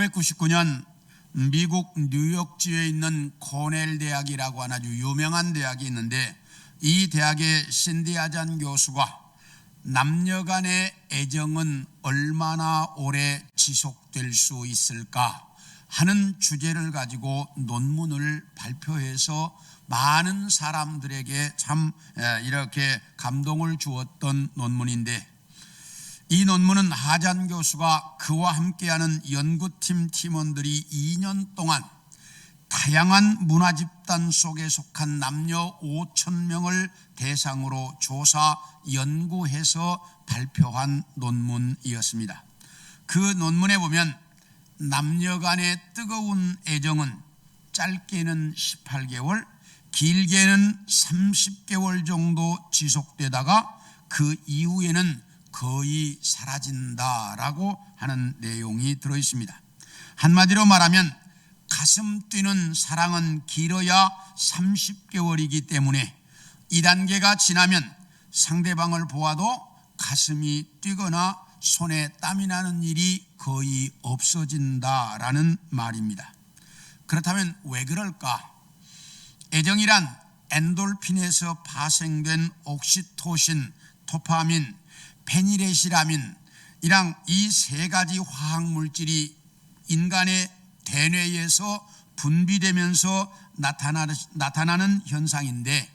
1999년 미국 뉴욕주에 있는 코넬 대학이라고 하는 아주 유명한 대학이 있는데, 이 대학의 신디 아잔 교수가 남녀 간의 애정은 얼마나 오래 지속될 수 있을까 하는 주제를 가지고 논문을 발표해서 많은 사람들에게 참 이렇게 감동을 주었던 논문인데, 이 논문은 아잔 교수가 그와 함께하는 연구팀 팀원들이 2년 동안 다양한 문화 집단 속에 속한 남녀 5,000명을 대상으로 조사 연구해서 발표한 논문이었습니다. 그 논문에 보면 남녀 간의 뜨거운 애정은 짧게는 18개월, 길게는 30개월 정도 지속되다가 그 이후에는 거의 사라진다라고 하는 내용이 들어있습니다. 한마디로 말하면 가슴 뛰는 사랑은 길어야 30개월이기 때문에 이 단계가 지나면 상대방을 보아도 가슴이 뛰거나 손에 땀이 나는 일이 거의 없어진다라는 말입니다. 그렇다면 왜 그럴까? 애정이란 엔돌핀에서 파생된 옥시토신, 도파민, 페니레시라민 이랑 이 세 가지 화학 물질이 인간의 대뇌에서 분비되면서 나타나는 현상인데,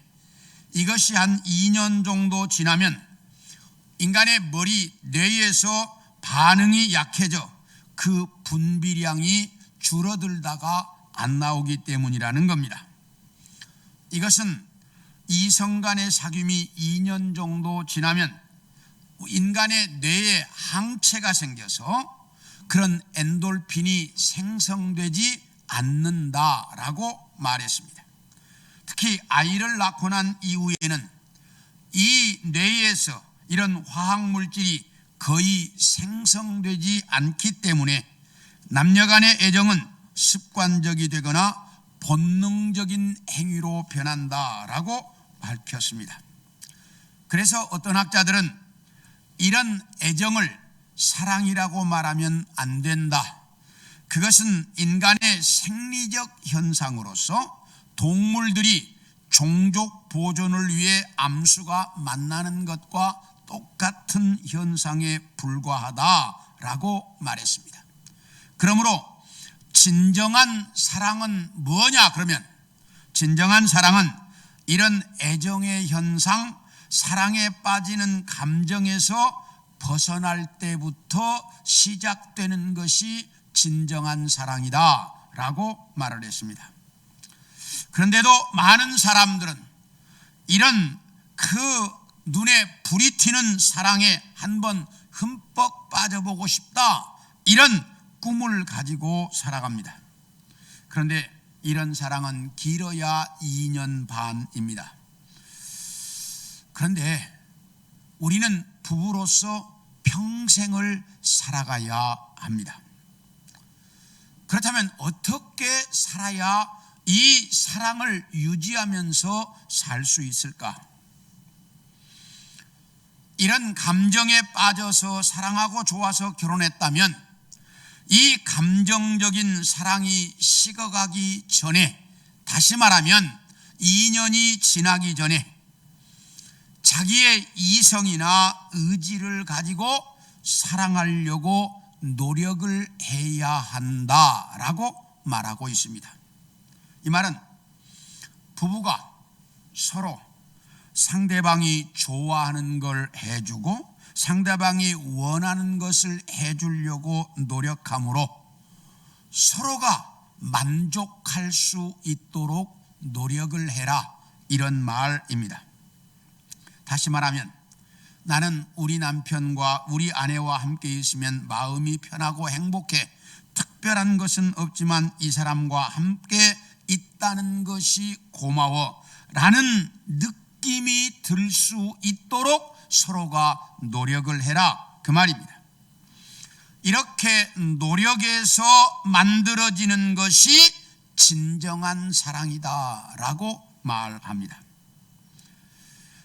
이것이 한 2년 정도 지나면 인간의 머리, 뇌에서 반응이 약해져 그 분비량이 줄어들다가 안 나오기 때문이라는 겁니다. 이것은 이성 간의 사귐이 2년 정도 지나면 인간의 뇌에 항체가 생겨서 그런 엔돌핀이 생성되지 않는다라고 말했습니다. 특히 아이를 낳고 난 이후에는 이 뇌에서 이런 화학물질이 거의 생성되지 않기 때문에 남녀 간의 애정은 습관적이 되거나 본능적인 행위로 변한다라고 밝혔습니다. 그래서 어떤 학자들은 이런 애정을 사랑이라고 말하면 안 된다. 그것은 인간의 생리적 현상으로서 동물들이 종족 보존을 위해 암수가 만나는 것과 똑같은 현상에 불과하다라고 말했습니다. 그러므로 진정한 사랑은 뭐냐? 그러면 진정한 사랑은 이런 애정의 현상, 사랑에 빠지는 감정에서 벗어날 때부터 시작되는 것이 진정한 사랑이다 라고 말을 했습니다. 그런데도 많은 사람들은 이런 그 눈에 불이 튀는 사랑에 한번 흠뻑 빠져보고 싶다, 이런 꿈을 가지고 살아갑니다. 그런데 이런 사랑은 길어야 2년 반입니다. 그런데 우리는 부부로서 평생을 살아가야 합니다. 그렇다면 어떻게 살아야 이 사랑을 유지하면서 살 수 있을까? 이런 감정에 빠져서 사랑하고 좋아서 결혼했다면 이 감정적인 사랑이 식어가기 전에, 다시 말하면 2년이 지나기 전에 자기의 이성이나 의지를 가지고 사랑하려고 노력을 해야 한다라고 말하고 있습니다. 이 말은 부부가 서로 상대방이 좋아하는 걸 해주고 상대방이 원하는 것을 해주려고 노력함으로 서로가 만족할 수 있도록 노력을 해라, 이런 말입니다. 다시 말하면 나는 우리 남편과 우리 아내와 함께 있으면 마음이 편하고 행복해. 특별한 것은 없지만 이 사람과 함께 있다는 것이 고마워 라는 느낌이 들 수 있도록 서로가 노력을 해라, 그 말입니다. 이렇게 노력해서 만들어지는 것이 진정한 사랑이다 라고 말합니다.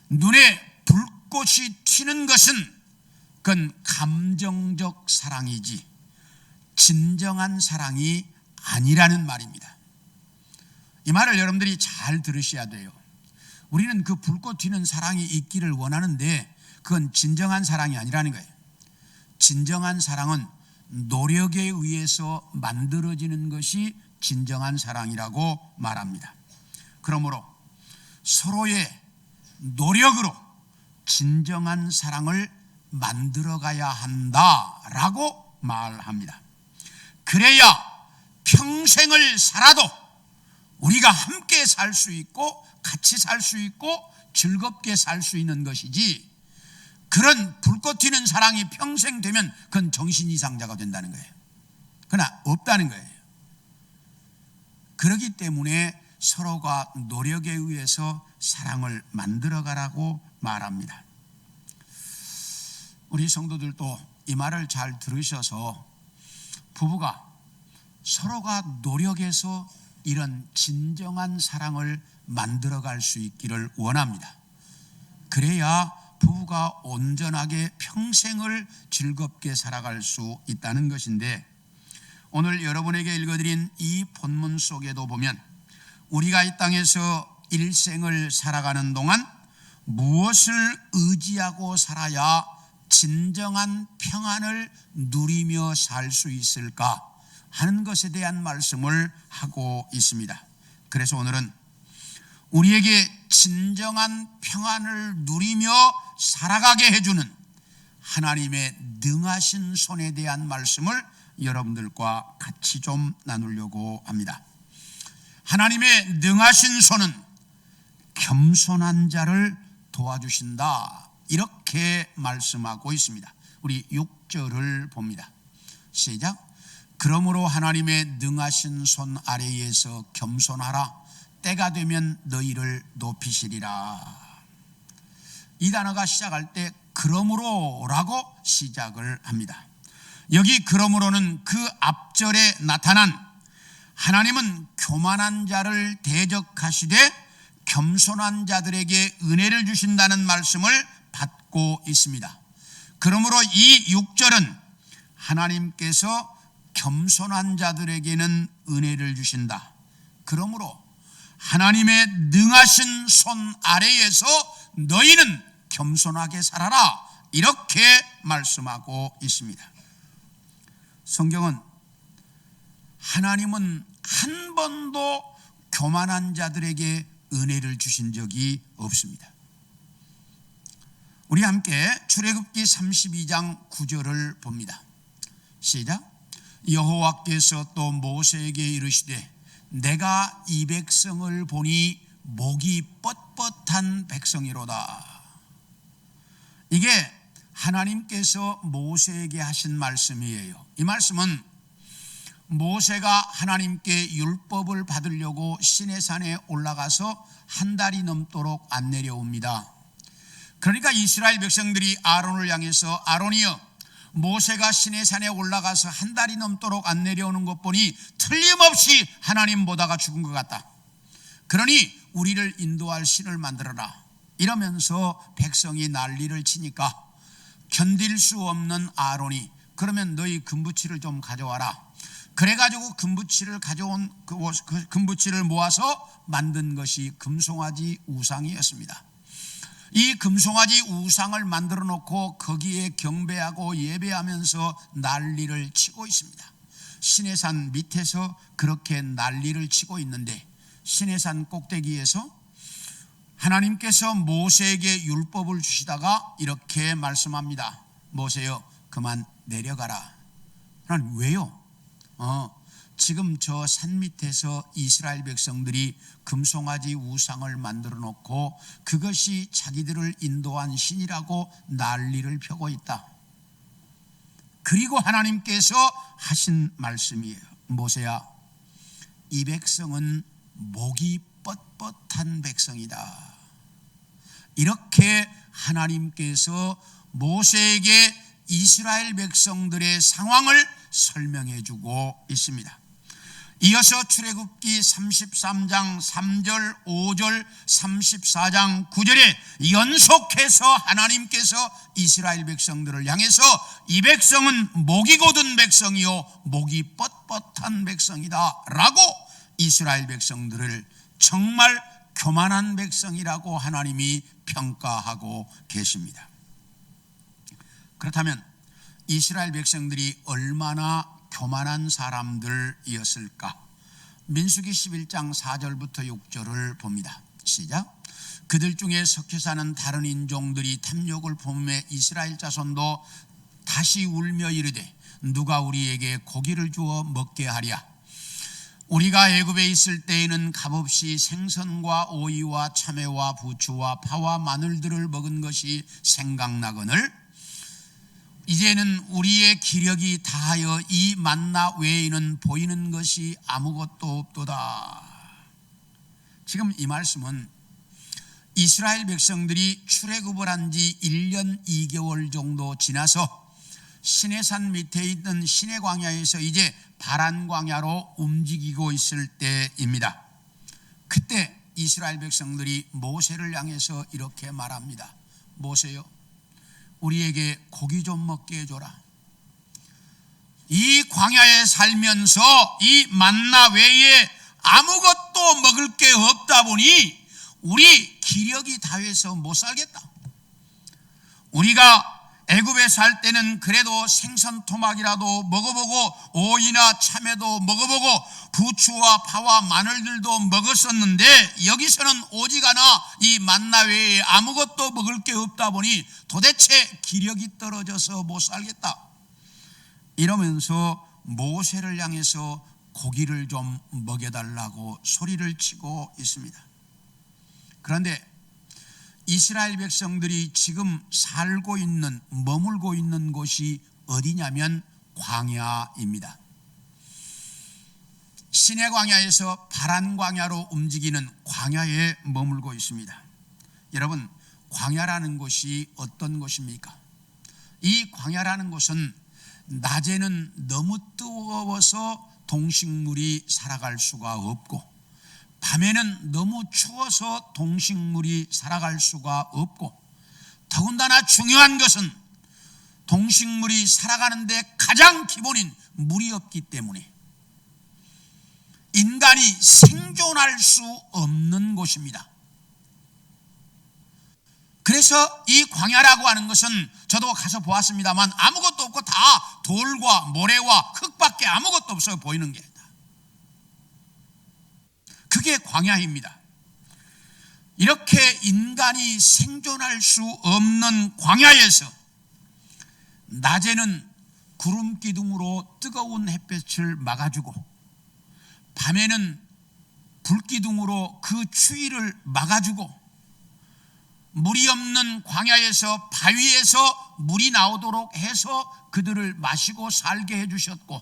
눈에 불꽃이 튀는 것은 그건 감정적 사랑이지, 진정한 사랑이 아니라는 말입니다. 이 말을 여러분들이 잘 들으셔야 돼요. 우리는 그 불꽃 튀는 사랑이 있기를 원하는데 그건 진정한 사랑이 아니라는 거예요. 진정한 사랑은 노력에 의해서 만들어지는 것이 진정한 사랑이라고 말합니다. 그러므로 서로의 노력으로 진정한 사랑을 만들어가야 한다라고 말합니다. 그래야 평생을 살아도 우리가 함께 살 수 있고 같이 살 수 있고 즐겁게 살 수 있는 것이지, 그런 불꽃 튀는 사랑이 평생 되면 그건 정신이상자가 된다는 거예요. 그러나 없다는 거예요. 그렇기 때문에 서로가 노력에 의해서 사랑을 만들어가라고 말합니다. 우리 성도들도 이 말을 잘 들으셔서 부부가 서로가 노력해서 이런 진정한 사랑을 만들어갈 수 있기를 원합니다. 그래야 부부가 온전하게 평생을 즐겁게 살아갈 수 있다는 것인데, 오늘 여러분에게 읽어드린 이 본문 속에도 보면 우리가 이 땅에서 일생을 살아가는 동안 무엇을 의지하고 살아야 진정한 평안을 누리며 살 수 있을까 하는 것에 대한 말씀을 하고 있습니다. 그래서 오늘은 우리에게 진정한 평안을 누리며 살아가게 해주는 하나님의 능하신 손에 대한 말씀을 여러분들과 같이 좀 나누려고 합니다. 하나님의 능하신 손은 겸손한 자를 도와주신다, 이렇게 말씀하고 있습니다. 우리 6절을 봅니다. 시작. 그러므로 하나님의 능하신 손 아래에서 겸손하라. 때가 되면 너희를 높이시리라. 이 단어가 시작할 때 그러므로라고 시작을 합니다. 여기 그러므로는 그 앞절에 나타난 하나님은 교만한 자를 대적하시되 겸손한 자들에게 은혜를 주신다는 말씀을 받고 있습니다. 그러므로 이 6절은 하나님께서 겸손한 자들에게는 은혜를 주신다. 그러므로 하나님의 능하신 손 아래에서 너희는 겸손하게 살아라, 이렇게 말씀하고 있습니다. 성경은 하나님은 한 번도 교만한 자들에게 은혜를 주신 적이 없습니다. 우리 함께 출애굽기 32장 9절을 봅니다. 시작. 여호와께서 또 모세에게 이르시되 내가 이 백성을 보니 목이 뻣뻣한 백성이로다. 이게 하나님께서 모세에게 하신 말씀이에요. 이 말씀은 모세가 하나님께 율법을 받으려고 시내산에 올라가서 한 달이 넘도록 안 내려옵니다. 그러니까 이스라엘 백성들이 아론을 향해서 아론이여, 모세가 시내산에 올라가서 한 달이 넘도록 안 내려오는 것 보니 틀림없이 하나님 보다가 죽은 것 같다. 그러니 우리를 인도할 신을 만들어라. 이러면서 백성이 난리를 치니까 견딜 수 없는 아론이 그러면 너희 금부치를 좀 가져와라. 그래가지고 금부치를 가져온 그 금부치를 모아서 만든 것이 금송아지 우상이었습니다. 이 금송아지 우상을 만들어 놓고 거기에 경배하고 예배하면서 난리를 치고 있습니다. 시내산 밑에서 그렇게 난리를 치고 있는데, 시내산 꼭대기에서 하나님께서 모세에게 율법을 주시다가 이렇게 말씀합니다. 모세여, 그만 내려가라. 하나님, 왜요? 지금 저 산 밑에서 이스라엘 백성들이 금송아지 우상을 만들어 놓고 그것이 자기들을 인도한 신이라고 난리를 펴고 있다. 그리고 하나님께서 하신 말씀이에요. 모세야, 이 백성은 목이 뻣뻣한 백성이다. 이렇게 하나님께서 모세에게 이스라엘 백성들의 상황을 설명해 주고 있습니다. 이어서 출애굽기 33장 3절 5절 34장 9절에 연속해서 하나님께서 이스라엘 백성들을 향해서 이 백성은 목이 곧은 백성이요 목이 뻣뻣한 백성이다 라고 이스라엘 백성들을 정말 교만한 백성이라고 하나님이 평가하고 계십니다. 그렇다면 이스라엘 백성들이 얼마나 교만한 사람들이었을까? 민수기 11장 4절부터 6절을 봅니다. 시작. 그들 중에 섞여 사는 다른 인종들이 탐욕을 품에 이스라엘 자손도 다시 울며 이르되 누가 우리에게 고기를 주어 먹게 하랴? 우리가 애굽에 있을 때에는 값없이 생선과 오이와 참외와 부추와 파와 마늘들을 먹은 것이 생각나거늘 이제는 우리의 기력이 다하여 이 만나 외에는 보이는 것이 아무것도 없도다. 지금 이 말씀은 이스라엘 백성들이 출애굽을 한 지 1년 2개월 정도 지나서 시내산 밑에 있던 시내 광야에서 이제 바란 광야로 움직이고 있을 때입니다. 그때 이스라엘 백성들이 모세를 향해서 이렇게 말합니다. 모세요, 우리에게 고기 좀 먹게 해줘라. 이 광야에 살면서 이 만나 외에 아무것도 먹을 게 없다 보니 우리 기력이 다해서 못 살겠다. 우리가 애굽에 살 때는 그래도 생선 토막이라도 먹어보고 오이나 참외도 먹어보고 부추와 파와 마늘들도 먹었었는데 여기서는 오지가나 이 만나 외에 아무것도 먹을 게 없다 보니 도대체 기력이 떨어져서 못 살겠다. 이러면서 모세를 향해서 고기를 좀 먹여달라고 소리를 치고 있습니다. 그런데 이스라엘 백성들이 지금 살고 있는, 머물고 있는 곳이 어디냐면 광야입니다. 시내 광야에서 바란 광야로 움직이는 광야에 머물고 있습니다. 여러분, 광야라는 곳이 어떤 곳입니까? 이 광야라는 곳은 낮에는 너무 뜨거워서 동식물이 살아갈 수가 없고 밤에는 너무 추워서 동식물이 살아갈 수가 없고 더군다나 중요한 것은 동식물이 살아가는데 가장 기본인 물이 없기 때문에 인간이 생존할 수 없는 곳입니다. 그래서 이 광야라고 하는 것은 저도 가서 보았습니다만 아무것도 없고 다 돌과 모래와 흙밖에 아무것도 없어요. 보이는 게. 그게 광야입니다. 이렇게 인간이 생존할 수 없는 광야에서 낮에는 구름 기둥으로 뜨거운 햇볕을 막아주고 밤에는 불기둥으로 그 추위를 막아주고 물이 없는 광야에서 바위에서 물이 나오도록 해서 그들을 마시고 살게 해주셨고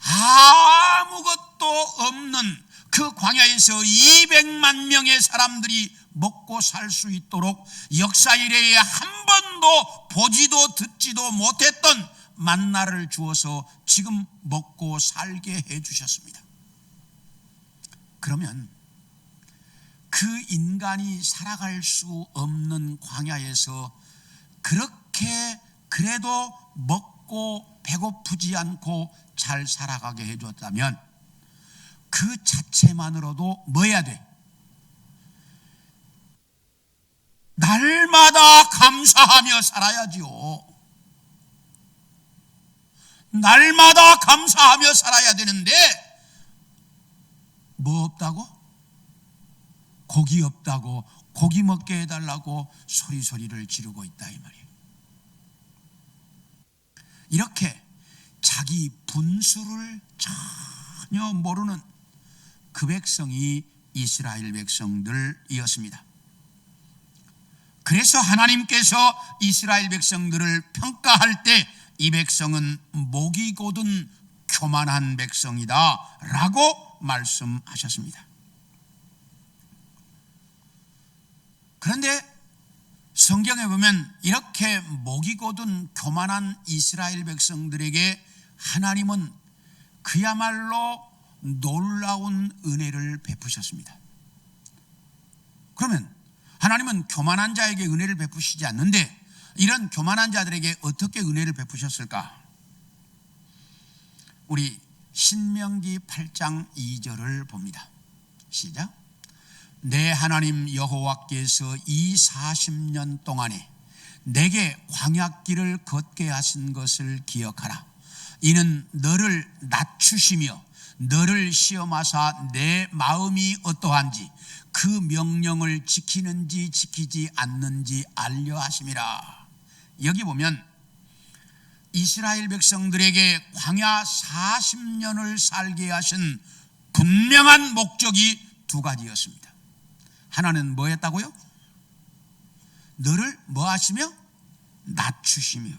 아무것도 없는 그 광야에서 200만 명의 사람들이 먹고 살 수 있도록 역사 이래에 한 번도 보지도 듣지도 못했던 만나를 주어서 지금 먹고 살게 해주셨습니다. 그러면 그 인간이 살아갈 수 없는 광야에서 그렇게 그래도 먹고 배고프지 않고 잘 살아가게 해줬다면 그 자체만으로도 뭐 해야 돼? 날마다 감사하며 살아야지요. 날마다 감사하며 살아야 되는데 뭐 없다고? 고기 없다고 고기 먹게 해달라고 소리를 지르고 있다 이 말이에요. 이렇게 자기 분수를 전혀 모르는 그 백성이 이스라엘 백성들이었습니다. 그래서 하나님께서 이스라엘 백성들을 평가할 때 이 백성은 목이 곧은 교만한 백성이다 라고 말씀하셨습니다. 그런데 성경에 보면 이렇게 목이 곧은 교만한 이스라엘 백성들에게 하나님은 그야말로 놀라운 은혜를 베푸셨습니다. 그러면 하나님은 교만한 자에게 은혜를 베푸시지 않는데 이런 교만한 자들에게 어떻게 은혜를 베푸셨을까? 우리 신명기 8장 2절을 봅니다. 시작. 내 하나님 여호와께서 이 40년 동안에 내게 광야길을 걷게 하신 것을 기억하라. 이는 너를 낮추시며 너를 시험하사 내 마음이 어떠한지 그 명령을 지키는지 지키지 않는지 알려 하심이라. 여기 보면 이스라엘 백성들에게 광야 40년을 살게 하신 분명한 목적이 두 가지였습니다. 하나는 뭐였다고요? 너를 뭐 하시며? 낮추시며.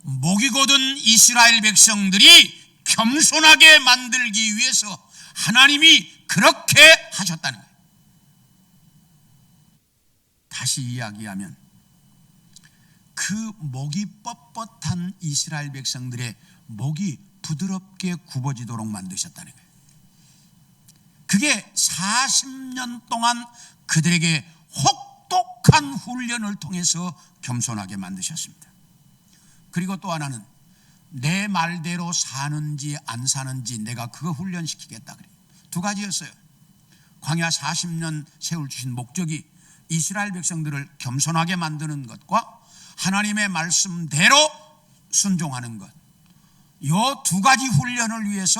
목이 곧은 이스라엘 백성들이 겸손하게 만들기 위해서 하나님이 그렇게 하셨다는 거예요. 다시 이야기하면 그 목이 뻣뻣한 이스라엘 백성들의 목이 부드럽게 굽어지도록 만드셨다는 거예요. 그게 40년 동안 그들에게 혹독한 훈련을 통해서 겸손하게 만드셨습니다. 그리고 또 하나는 내 말대로 사는지 안 사는지 내가 그거 훈련시키겠다 그래요. 두 가지였어요. 광야 40년 세울 주신 목적이 이스라엘 백성들을 겸손하게 만드는 것과 하나님의 말씀대로 순종하는 것, 이 두 가지 훈련을 위해서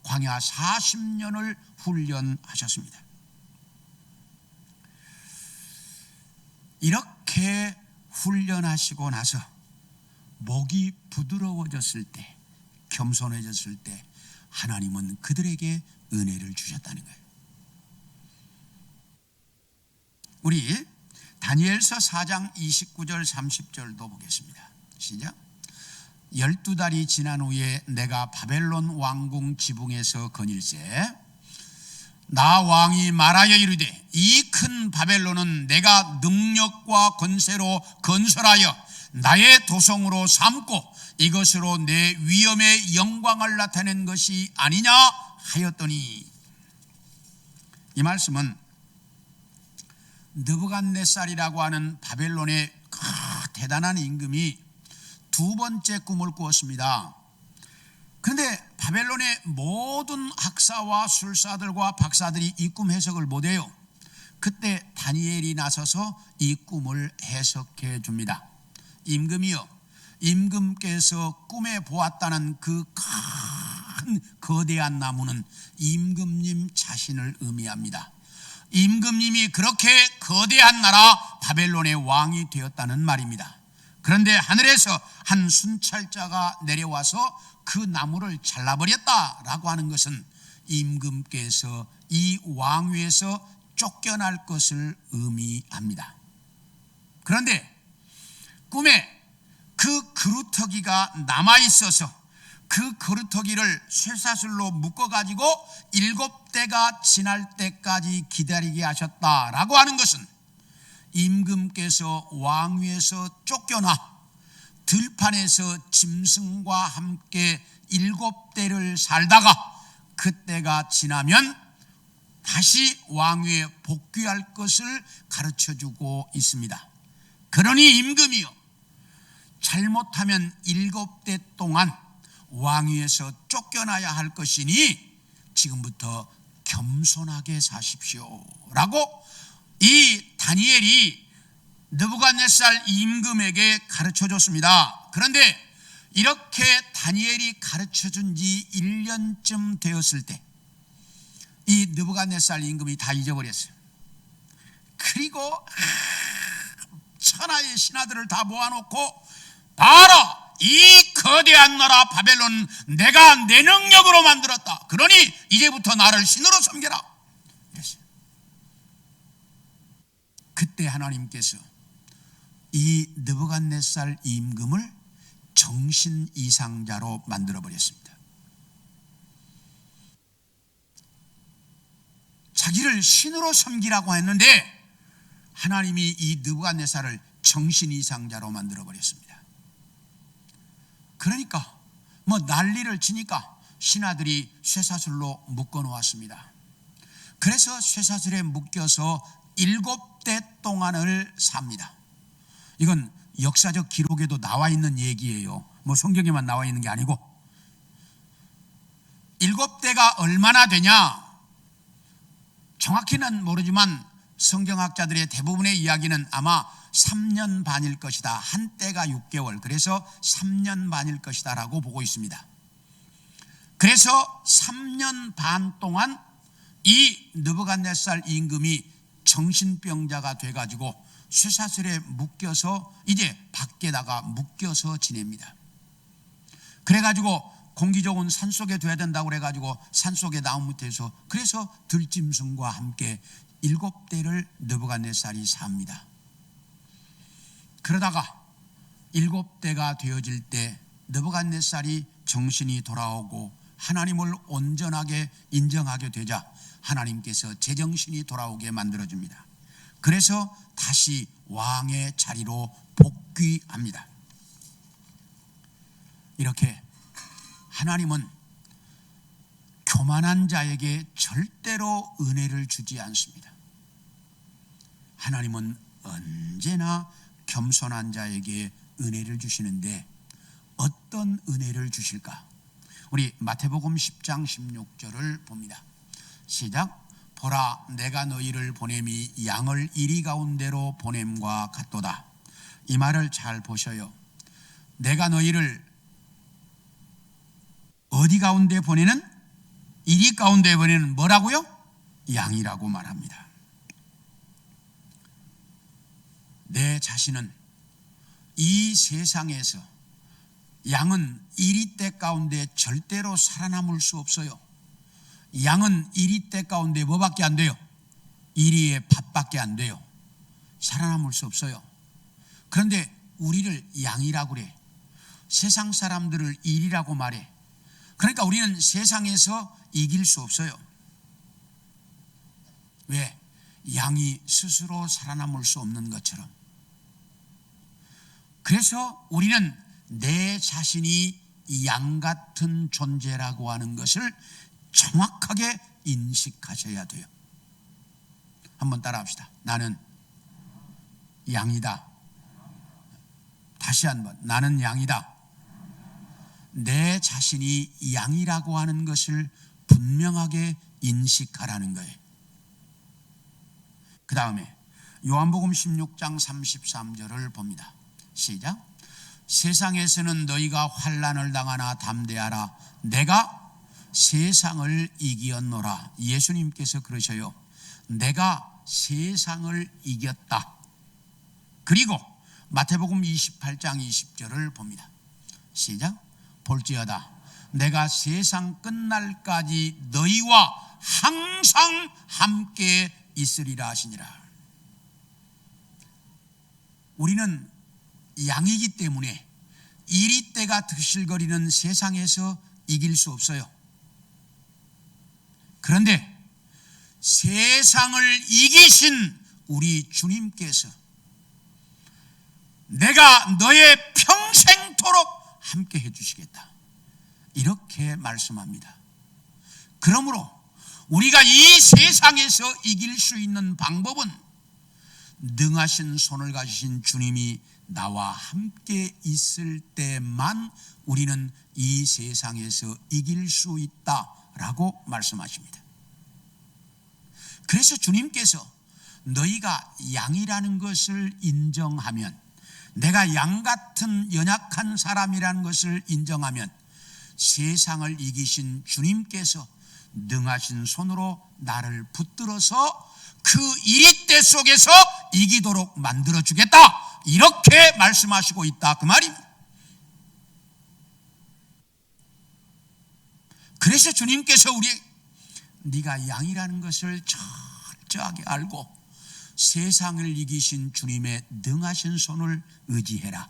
광야 40년을 훈련하셨습니다. 이렇게 훈련하시고 나서 목이 부드러워졌을 때, 겸손해졌을 때 하나님은 그들에게 은혜를 주셨다는 거예요. 우리 다니엘서 4장 29절 30절도 보겠습니다. 시작. 12달이 지난 후에 내가 바벨론 왕궁 지붕에서 거닐세 나 왕이 말하여 이르되 이 큰 바벨론은 내가 능력과 권세로 건설하여 나의 도성으로 삼고 이것으로 내 위엄의 영광을 나타낸 것이 아니냐 하였더니, 이 말씀은 느부갓네살이라고 하는 바벨론의 대단한 임금이 두 번째 꿈을 꾸었습니다. 그런데 바벨론의 모든 학사와 술사들과 박사들이 이 꿈 해석을 못해요. 그때 다니엘이 나서서 이 꿈을 해석해 줍니다. 임금이요, 임금께서 꿈에 보았다는 그 큰 거대한 나무는 임금님 자신을 의미합니다. 임금님이 그렇게 거대한 나라 바벨론의 왕이 되었다는 말입니다. 그런데 하늘에서 한 순찰자가 내려와서 그 나무를 잘라버렸다라고 하는 것은 임금께서 이 왕위에서 쫓겨날 것을 의미합니다. 그런데 꿈에 그 그루터기가 남아있어서 그 그루터기를 쇠사슬로 묶어가지고 7대가 지날 때까지 기다리게 하셨다라고 하는 것은 임금께서 왕위에서 쫓겨나 들판에서 짐승과 함께 7대를 살다가 그때가 지나면 다시 왕위에 복귀할 것을 가르쳐주고 있습니다. 그러니 임금이요, 잘못하면 7대 동안 왕위에서 쫓겨나야 할 것이니 지금부터 겸손하게 사십시오 라고 이 다니엘이 느부갓네살 임금에게 가르쳐줬습니다. 그런데 이렇게 다니엘이 가르쳐준 지 1년쯤 되었을 때 이 느부갓네살 임금이 다 잊어버렸어요. 그리고 천하의 신하들을 다 모아놓고 봐라, 이 거대한 나라 바벨론 내가 내 능력으로 만들었다. 그러니 이제부터 나를 신으로 섬겨라. 그랬어요. 그때 하나님께서 이 느부갓네살 임금을 정신 이상자로 만들어 버렸습니다. 자기를 신으로 섬기라고 했는데 하나님이 이 느부갓네살을 정신 이상자로 만들어 버렸습니다. 그러니까 뭐 난리를 치니까 신하들이 쇠사슬로 묶어 놓았습니다. 그래서 쇠사슬에 묶여서 7대 동안을 삽니다. 이건 역사적 기록에도 나와 있는 얘기예요. 뭐 성경에만 나와 있는 게 아니고. 7대가 얼마나 되냐? 정확히는 모르지만 성경학자들의 대부분의 이야기는 아마 3년 반일 것이다. 한때가 6개월. 그래서 3년 반일 것이다 라고 보고 있습니다. 그래서 3년 반 동안 이 느부갓네살 임금이 정신병자가 돼가지고 쇠사슬에 묶여서 이제 밖에다가 묶여서 지냅니다. 그래가지고 공기 좋은 산속에 둬야 된다고 그래가지고 산속에 나무 밑에서 그래서 들짐승과 함께 7대를 느부갓네살이 삽니다. 그러다가 7대가 되어질 때 느부갓네살이 정신이 돌아오고 하나님을 온전하게 인정하게 되자 하나님께서 제정신이 돌아오게 만들어줍니다. 그래서 다시 왕의 자리로 복귀합니다. 이렇게 하나님은 교만한 자에게 절대로 은혜를 주지 않습니다. 하나님은 언제나 겸손한 자에게 은혜를 주시는데 어떤 은혜를 주실까? 우리 마태복음 10장 16절을 봅니다. 시작. 보라, 내가 너희를 보냄이 양을 이리 가운데로 보냄과 같도다. 이 말을 잘 보셔요. 내가 너희를 어디 가운데 보내는? 이리 가운데 보내는 뭐라고요? 양이라고 말합니다. 내 자신은 이 세상에서 양은 이리떼 가운데 절대로 살아남을 수 없어요. 양은 이리떼 가운데 뭐밖에 안 돼요? 이리의 밭밖에 안 돼요. 살아남을 수 없어요. 그런데 우리를 양이라고 그래. 세상 사람들을 이리라고 말해. 그러니까 우리는 세상에서 이길 수 없어요. 왜? 양이 스스로 살아남을 수 없는 것처럼. 그래서 우리는 내 자신이 양 같은 존재라고 하는 것을 정확하게 인식하셔야 돼요. 한번 따라합시다. 나는 양이다. 다시 한번. 나는 양이다. 내 자신이 양이라고 하는 것을 분명하게 인식하라는 거예요. 그 다음에 요한복음 16장 33절을 봅니다. 시작. 세상에서는 너희가 환난을 당하나 담대하라. 내가 세상을 이기었노라. 예수님께서 그러셔요. 내가 세상을 이겼다. 그리고 마태복음 28장 20절을 봅니다. 시작. 볼지어다 내가 세상 끝날까지 너희와 항상 함께 있으리라 하시니라. 우리는 양이기 때문에 이리떼가 드실거리는 세상에서 이길 수 없어요. 그런데 세상을 이기신 우리 주님께서 내가 너의 평생토록 함께 해주시겠다. 이렇게 말씀합니다. 그러므로 우리가 이 세상에서 이길 수 있는 방법은 능하신 손을 가지신 주님이 나와 함께 있을 때만 우리는 이 세상에서 이길 수 있다라고 말씀하십니다. 그래서 주님께서 너희가 양이라는 것을 인정하면, 내가 양 같은 연약한 사람이라는 것을 인정하면 세상을 이기신 주님께서 능하신 손으로 나를 붙들어서 그 이리떼 속에서 이기도록 만들어주겠다. 이렇게 말씀하시고 있다. 그 말입니다. 그래서 주님께서 네가 양이라는 것을 철저하게 알고 세상을 이기신 주님의 능하신 손을 의지해라.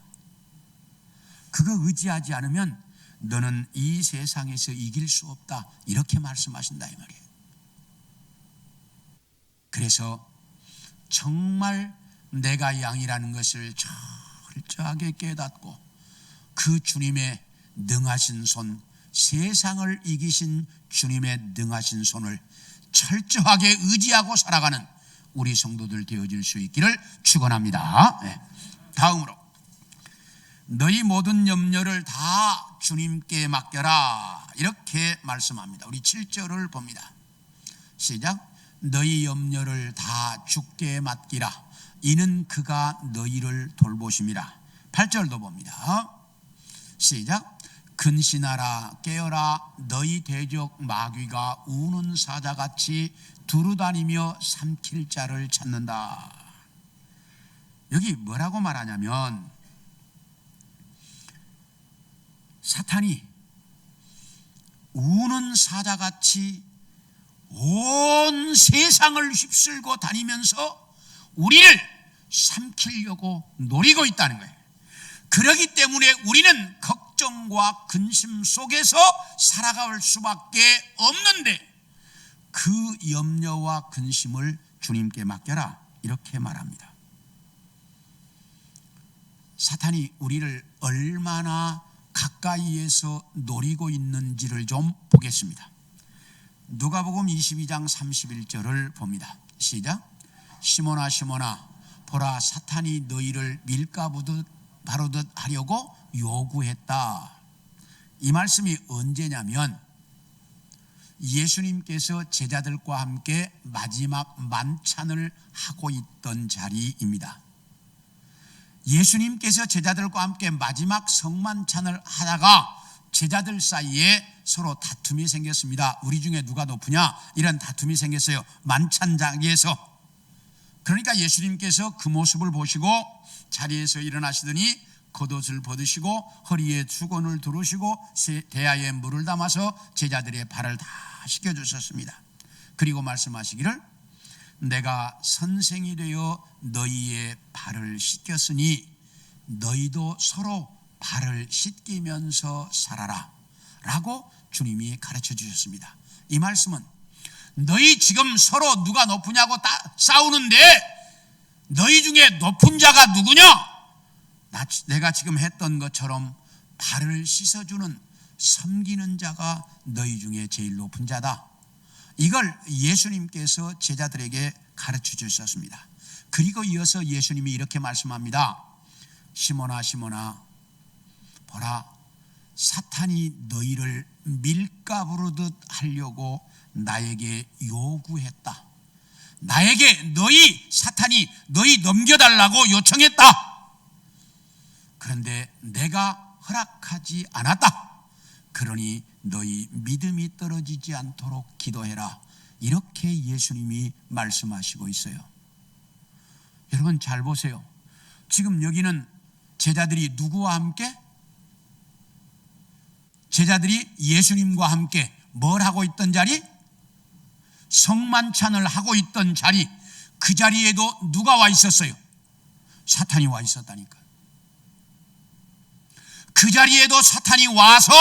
그거 의지하지 않으면 너는 이 세상에서 이길 수 없다. 이렇게 말씀하신다 이 말이에요. 그래서 정말 내가 양이라는 것을 철저하게 깨닫고 그 주님의 능하신 손, 세상을 이기신 주님의 능하신 손을 철저하게 의지하고 살아가는 우리 성도들 되어질 수 있기를 축원합니다. 네. 다음으로 너희 모든 염려를 다 주님께 맡겨라 이렇게 말씀합니다. 우리 7절을 봅니다. 시작. 너희 염려를 다 주께 맡기라 이는 그가 너희를 돌보심이라. 8절도 봅니다. 시작. 근신하라 깨어라 너희 대적 마귀가 우는 사자같이 두루다니며 삼킬 자를 찾는다. 여기 뭐라고 말하냐면 사탄이 우는 사자같이 온 세상을 휩쓸고 다니면서 우리를 삼키려고 노리고 있다는 거예요. 그렇기 때문에 우리는 걱정과 근심 속에서 살아갈 수밖에 없는데 그 염려와 근심을 주님께 맡겨라 이렇게 말합니다. 사탄이 우리를 얼마나 가까이에서 노리고 있는지를 좀 보겠습니다. 누가복음 22장 31절을 봅니다. 시작. 시몬아 시몬아 보라 사탄이 너희를 밀가부듯 바로듯 하려고 요구했다. 이 말씀이 언제냐면 예수님께서 제자들과 함께 마지막 만찬을 하고 있던 자리입니다. 예수님께서 제자들과 함께 마지막 성만찬을 하다가 제자들 사이에 서로 다툼이 생겼습니다. 우리 중에 누가 높으냐 이런 다툼이 생겼어요. 만찬장에서. 그러니까 예수님께서 그 모습을 보시고 자리에서 일어나시더니 겉옷을 벗으시고 허리에 수건을 두르시고 대야에 물을 담아서 제자들의 발을 다 씻겨주셨습니다. 그리고 말씀하시기를 내가 선생이 되어 너희의 발을 씻겼으니 너희도 서로 발을 씻기면서 살아라 라고 주님이 가르쳐 주셨습니다. 이 말씀은 너희 지금 서로 누가 높으냐고 싸우는데 너희 중에 높은 자가 누구냐? 내가 지금 했던 것처럼 발을 씻어주는 섬기는 자가 너희 중에 제일 높은 자다. 이걸 예수님께서 제자들에게 가르쳐 주셨습니다. 그리고 이어서 예수님이 이렇게 말씀합니다. 시몬아 시몬아 보라 사탄이 너희를 밀가부르듯 하려고 나에게 요구했다. 나에게 사탄이 너희 넘겨달라고 요청했다. 그런데 내가 허락하지 않았다. 그러니 너희 믿음이 떨어지지 않도록 기도해라. 이렇게 예수님이 말씀하시고 있어요. 여러분 잘 보세요. 지금 여기는 제자들이 누구와 함께? 제자들이 예수님과 함께 뭘 하고 있던 자리? 성만찬을 하고 있던 자리. 그 자리에도 누가 와 있었어요? 사탄이 와 있었다니까. 그 자리에도 사탄이 와서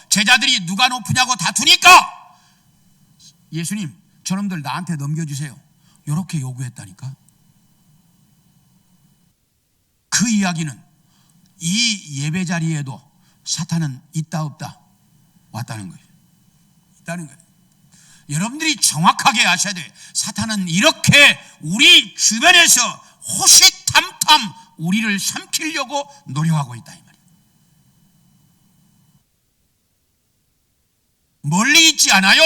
제자들이 누가 높으냐고 다투니까 예수님 저놈들 나한테 넘겨주세요 이렇게 요구했다니까. 그 이야기는 이 예배 자리에도 사탄은 있다 없다? 왔다는 거예요. 있다는 거예요. 여러분들이 정확하게 아셔야 돼요. 사탄은 이렇게 우리 주변에서 호시탐탐 우리를 삼키려고 노력하고 있다 이 말이에요. 멀리 있지 않아요.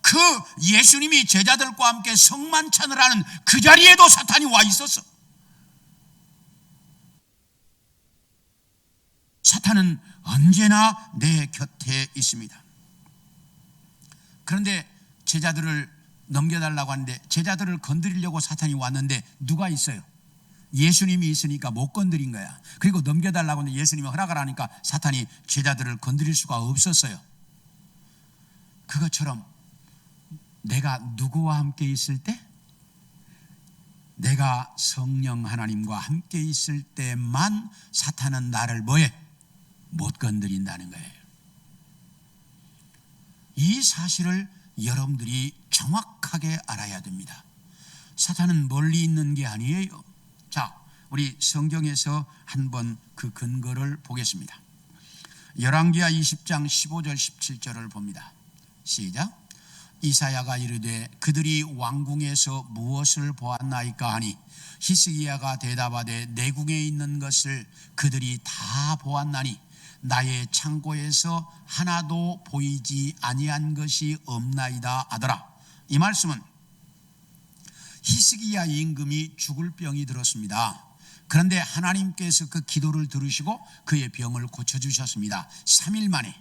그 예수님이 제자들과 함께 성만찬을 하는 그 자리에도 사탄이 와 있었어. 사탄은 언제나 내 곁에 있습니다. 그런데 제자들을 넘겨달라고 하는데 제자들을 건드리려고 사탄이 왔는데 누가 있어요? 예수님이 있으니까 못 건드린 거야. 그리고 넘겨달라고 하는데 예수님이 허락을 하니까 사탄이 제자들을 건드릴 수가 없었어요. 그것처럼 내가 누구와 함께 있을 때? 내가 성령 하나님과 함께 있을 때만 사탄은 나를 뭐해? 못 건드린다는 거예요. 이 사실을 여러분들이 정확하게 알아야 됩니다. 사탄은 멀리 있는 게 아니에요. 자, 우리 성경에서 한번 그 근거를 보겠습니다. 열왕기하 20장 15절 17절을 봅니다. 시작. 이사야가 이르되 그들이 왕궁에서 무엇을 보았나이까 하니 히스기야가 대답하되 내궁에 있는 것을 그들이 다 보았나니 나의 창고에서 하나도 보이지 아니한 것이 없나이다 하더라. 이 말씀은 히스기야 임금이 죽을 병이 들었습니다. 그런데 하나님께서 그 기도를 들으시고 그의 병을 고쳐주셨습니다. 3일 만에.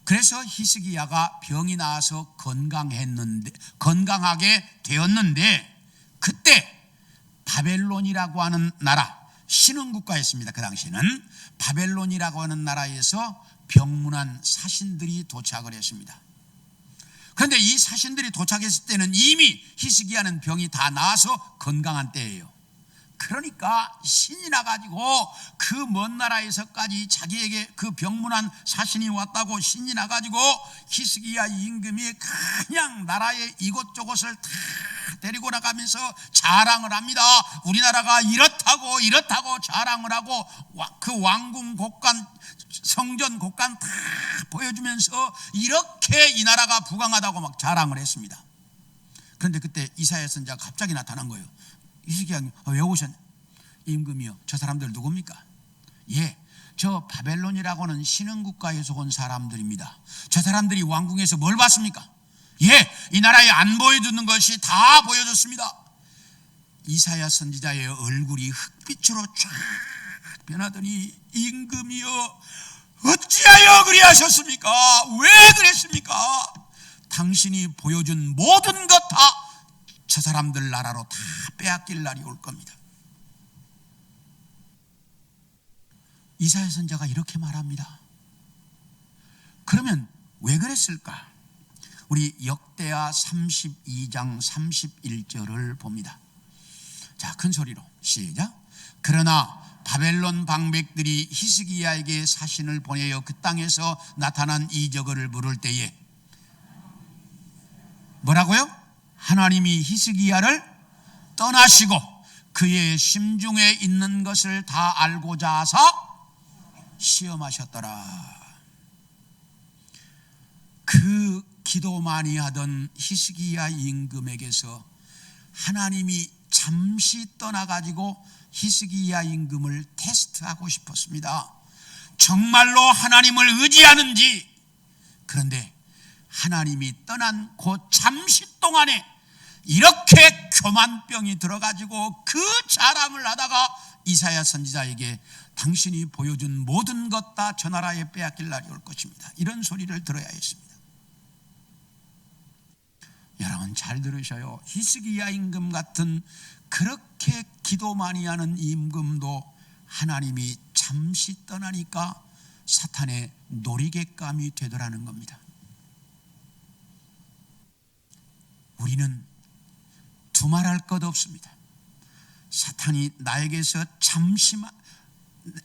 그래서 히스기야가 병이 나아서 건강하게 되었는데, 그때 바벨론이라고 하는 나라, 신흥국가였습니다. 그 당시에는 바벨론이라고 하는 나라에서 병문안 사신들이 도착을 했습니다. 그런데 이 사신들이 도착했을 때는 이미 히스기야는 병이 다 나아서 건강한 때예요. 그러니까 신이 나가지고 그 먼 나라에서까지 자기에게 그 병문안 사신이 왔다고 신이 나가지고 히스기야 임금이 그냥 나라의 이곳저곳을 다 데리고 나가면서 자랑을 합니다. 우리나라가 이렇다고 자랑을 하고 그 왕궁 곳간, 성전 곳간 다 보여주면서 이렇게 이 나라가 부강하다고 막 자랑을 했습니다. 그런데 그때 이사야 선지자가 갑자기 나타난 거예요. 히스기야님, 왜 오셨냐? 임금이요. 저 사람들 누굽니까? 예, 저 바벨론이라고는 신흥국가에서 온 사람들입니다. 저 사람들이 왕궁에서 뭘 봤습니까? 예, 이 나라에 안 보여주는 것이 다 보여줬습니다. 이사야 선지자의 얼굴이 흑빛으로 쫙 변하더니 임금이요, 어찌하여 그리하셨습니까? 왜 그랬습니까? 당신이 보여준 모든 것 다 저 사람들 나라로 다 빼앗길 날이 올 겁니다. 이사야 선지자가 이렇게 말합니다. 그러면 왜 그랬을까? 우리 역대하 32장 31절을 봅니다. 자, 큰 소리로 시작. 그러나 바벨론 방백들이 히스기야에게 사신을 보내어 그 땅에서 나타난 이적을 물을 때에 뭐라고요? 하나님이 히스기야를 떠나시고 그의 심중에 있는 것을 다 알고자 하사 시험하셨더라. 그 기도 많이 하던 히스기야 임금에게서 하나님이 잠시 떠나가지고 히스기야 임금을 테스트하고 싶었습니다. 정말로 하나님을 의지하는지. 그런데 하나님이 떠난 그 잠시 동안에 이렇게 교만병이 들어가지고 그 자랑을 하다가 이사야 선지자에게 당신이 보여준 모든 것 다 저 나라에 빼앗길 날이 올 것입니다. 이런 소리를 들어야 했습니다. 여러분 잘 들으셔요. 히스기야 임금 같은 그렇게 기도 많이 하는 임금도 하나님이 잠시 떠나니까 사탄의 놀이객감이 되더라는 겁니다. 우리는 두말할 것 없습니다. 사탄이 나에게서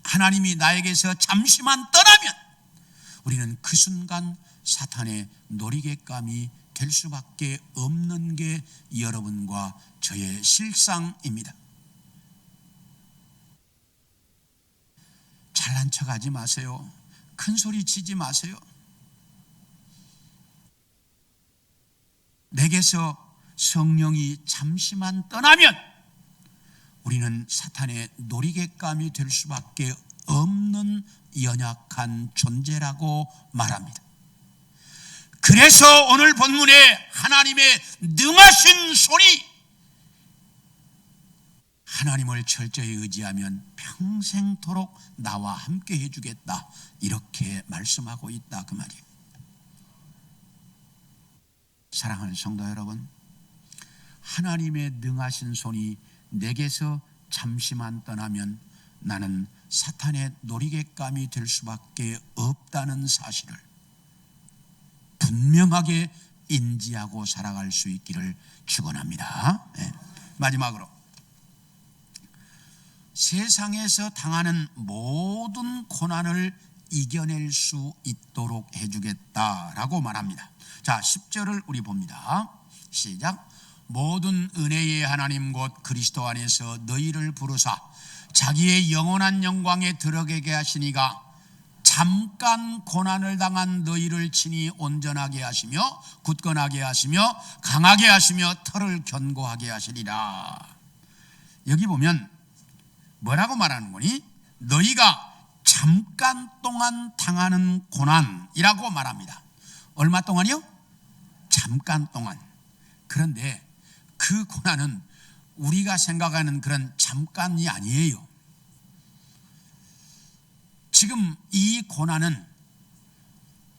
하나님이 나에게서 잠시만 떠나면 우리는 그 순간 사탄의 놀이객감이 될 수밖에 없는 게 여러분과 저의 실상입니다. 잘난 척하지 마세요. 큰 소리 치지 마세요. 내게서 성령이 잠시만 떠나면 우리는 사탄의 놀이객감이 될 수밖에 없는 연약한 존재라고 말합니다. 그래서 오늘 본문에 하나님의 능하신 손이 하나님을 철저히 의지하면 평생토록 나와 함께 해주겠다 이렇게 말씀하고 있다 그 말이에요. 사랑하는 성도 여러분, 하나님의 능하신 손이 내게서 잠시만 떠나면 나는 사탄의 놀이객감이 될 수밖에 없다는 사실을 분명하게 인지하고 살아갈 수 있기를 축원합니다. 네. 마지막으로 세상에서 당하는 모든 고난을 이겨낼 수 있도록 해주겠다라고 말합니다. 자, 10절을 우리 봅니다. 시작. 모든 은혜의 하나님 곧 그리스도 안에서 너희를 부르사 자기의 영원한 영광에 들어가게 하시니가 잠깐 고난을 당한 너희를 친히 온전하게 하시며 굳건하게 하시며 강하게 하시며 터를 견고하게 하시리라. 여기 보면 뭐라고 말하는 거니? 너희가 잠깐 동안 당하는 고난이라고 말합니다. 얼마 동안이요? 잠깐 동안. 그런데 그 고난은 우리가 생각하는 그런 잠깐이 아니에요. 지금 이 고난은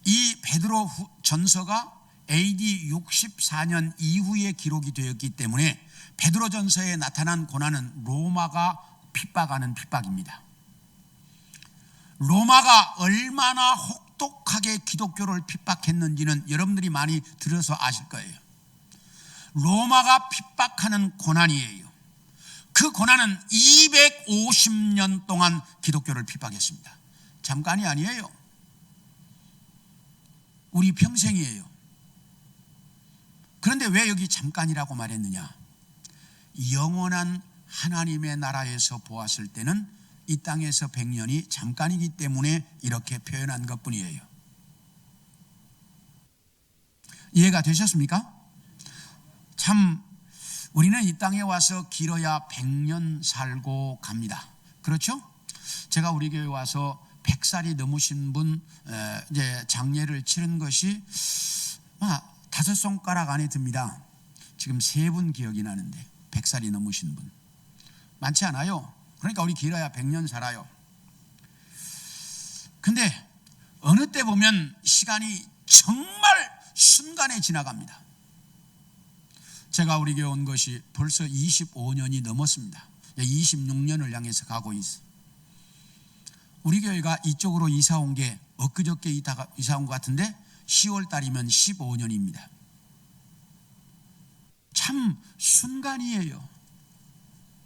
이 베드로 전서가 AD 64년 이후에 기록이 되었기 때문에 베드로 전서에 나타난 고난은 로마가 핍박하는 핍박입니다. 로마가 얼마나 혹독하게 기독교를 핍박했는지는 여러분들이 많이 들어서 아실 거예요. 로마가 핍박하는 고난이에요. 그 고난은 250년 동안 기독교를 핍박했습니다. 잠깐이 아니에요. 우리 평생이에요. 그런데 왜 여기 잠깐이라고 말했느냐? 영원한 하나님의 나라에서 보았을 때는 이 땅에서 100년이 잠깐이기 때문에 이렇게 표현한 것뿐이에요. 이해가 되셨습니까? 참 우리는 이 땅에 와서 길어야 100년 살고 갑니다. 그렇죠? 제가 우리 교회 와서 100살이 넘으신 분 이제 장례를 치른 것이 5손가락 안에 듭니다. 지금 3분 기억이 나는데 100살이 넘으신 분 많지 않아요. 그러니까 우리 길어야 100년 살아요. 근데 어느 때 보면 시간이 정말 순간에 지나갑니다. 제가 우리 교회 온 것이 벌써 25년이 넘었습니다. 26년을 향해서 가고 있어요. 우리 교회가 이쪽으로 이사 온 게 엊그저께 이사 온 것 같은데 10월 달이면 15년입니다. 참 순간이에요.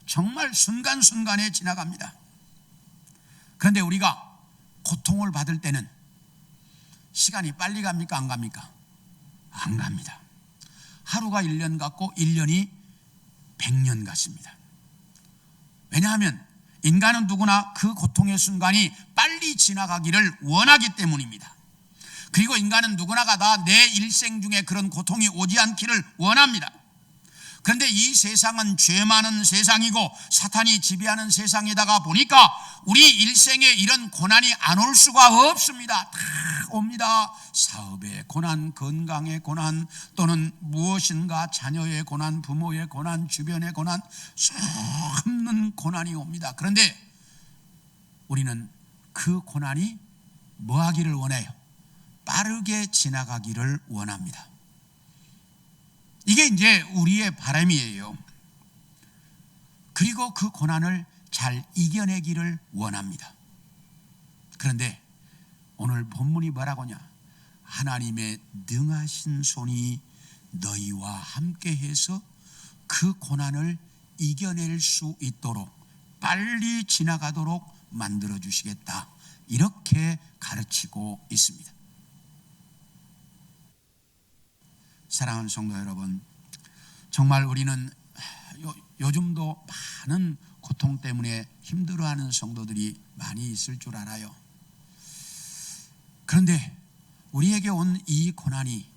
정말 순간순간에 지나갑니다. 그런데 우리가 고통을 받을 때는 시간이 빨리 갑니까? 안 갑니까? 안 갑니다. 하루가 1년 같고 1년이 100년 같습니다. 왜냐하면 인간은 누구나 그 고통의 순간이 빨리 지나가기를 원하기 때문입니다. 그리고 인간은 누구나가 다 내 일생 중에 그런 고통이 오지 않기를 원합니다. 그런데 이 세상은 죄 많은 세상이고 사탄이 지배하는 세상이다가 보니까 우리 일생에 이런 고난이 안 올 수가 없습니다. 다 옵니다. 사업의 고난, 건강의 고난, 또는 무엇인가 자녀의 고난, 부모의 고난, 주변의 고난, 수없는 고난이 옵니다. 그런데 우리는 그 고난이 뭐 하기를 원해요? 빠르게 지나가기를 원합니다. 이게 이제 우리의 바람이에요. 그리고 그 고난을 잘 이겨내기를 원합니다. 그런데 오늘 본문이 뭐라고 하냐? 하나님의 능하신 손이 너희와 함께해서 그 고난을 이겨낼 수 있도록 빨리 지나가도록 만들어 주시겠다. 이렇게 가르치고 있습니다. 사랑하는 성도 여러분, 정말 우리는 요즘도 많은 고통 때문에 힘들어하는 성도들이 많이 있을 줄 알아요. 그런데 우리에게 온 이 고난이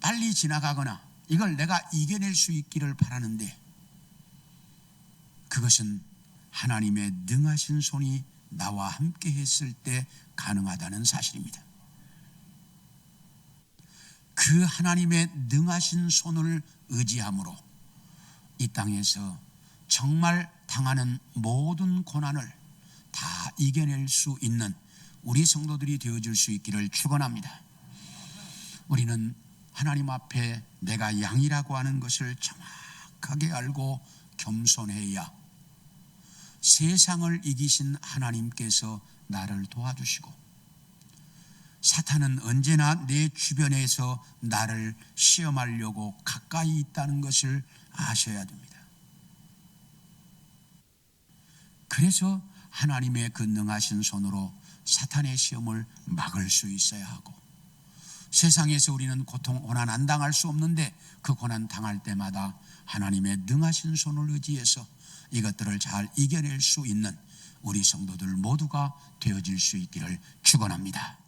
빨리 지나가거나 이걸 내가 이겨낼 수 있기를 바라는데, 그것은 하나님의 능하신 손이 나와 함께 했을 때 가능하다는 사실입니다. 그 하나님의 능하신 손을 의지함으로 이 땅에서 정말 당하는 모든 고난을 다 이겨낼 수 있는 우리 성도들이 되어줄 수 있기를 축원합니다. 우리는 하나님 앞에 내가 양이라고 하는 것을 정확하게 알고 겸손해야 세상을 이기신 하나님께서 나를 도와주시고, 사탄은 언제나 내 주변에서 나를 시험하려고 가까이 있다는 것을 아셔야 됩니다. 그래서 하나님의 그 능하신 손으로 사탄의 시험을 막을 수 있어야 하고, 세상에서 우리는 고통, 고난 안 당할 수 없는데 그 고난 당할 때마다 하나님의 능하신 손을 의지해서 이것들을 잘 이겨낼 수 있는 우리 성도들 모두가 되어질 수 있기를 축원합니다.